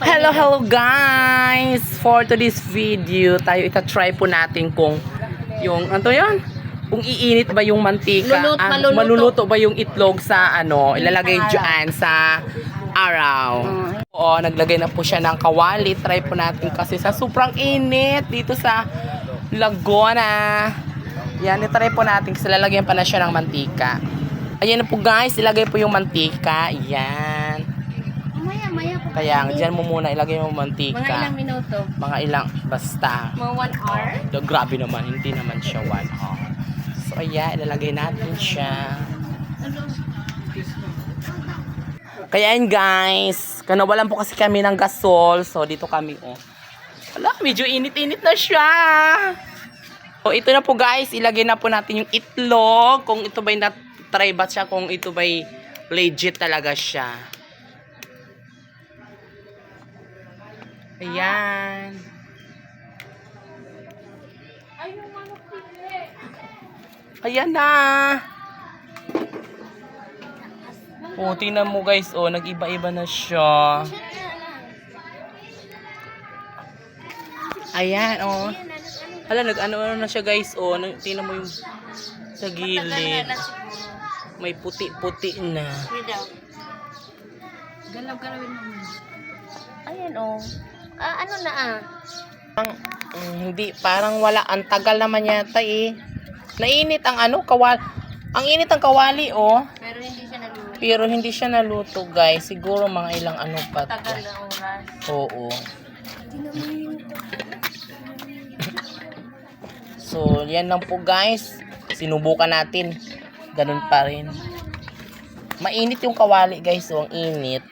Hello guys! For today's video, tayo ita-try po natin kung yung, ano yun? Kung iinit ba yung mantika, maluluto ba yung itlog sa ilalagay dyan sa araw. Oo, naglagay na po siya ng kawali. Try po natin kasi sa sobrang init dito sa Laguna. Yan, itry po natin kasi lalagyan pa na siya ng mantika. Ayan na po guys, ilagay po yung mantika. Yan. Maya po. Kaya dyan mo muna ilagay mo mantika. Mga ilang minuto? Mga ilang, basta. Mga 1 hour? Grabe naman, hindi naman siya 1 hour. So ayan, ilalagay natin siya. Kaya yun guys, kanawalan po kasi kami ng gasol. So dito kami Wala, medyo init-init na siya. So ito na po guys, ilagay na po natin yung itlog. Kung ito ba'y na-try ba siya, kung ito ba'y legit talaga siya. Ayan. Ayan na. Tingnan mo guys, nag-iba-iba na siya. Ayan, Hala, nag-ano na siya guys, tingnan mo yung sa gilid. May puti-puti na. Galaw-galawin mo. Ayan ano na Hindi, parang wala. Ang tagal naman yata Nainit ang ang init ang kawali Pero hindi siya naluto. Pero hindi siya naluto guys. Siguro mga ilang pa to. Tagal na oras. Oo. So, yan lang po guys. Sinubukan natin. Ganun pa rin. Mainit yung kawali guys. Ang init.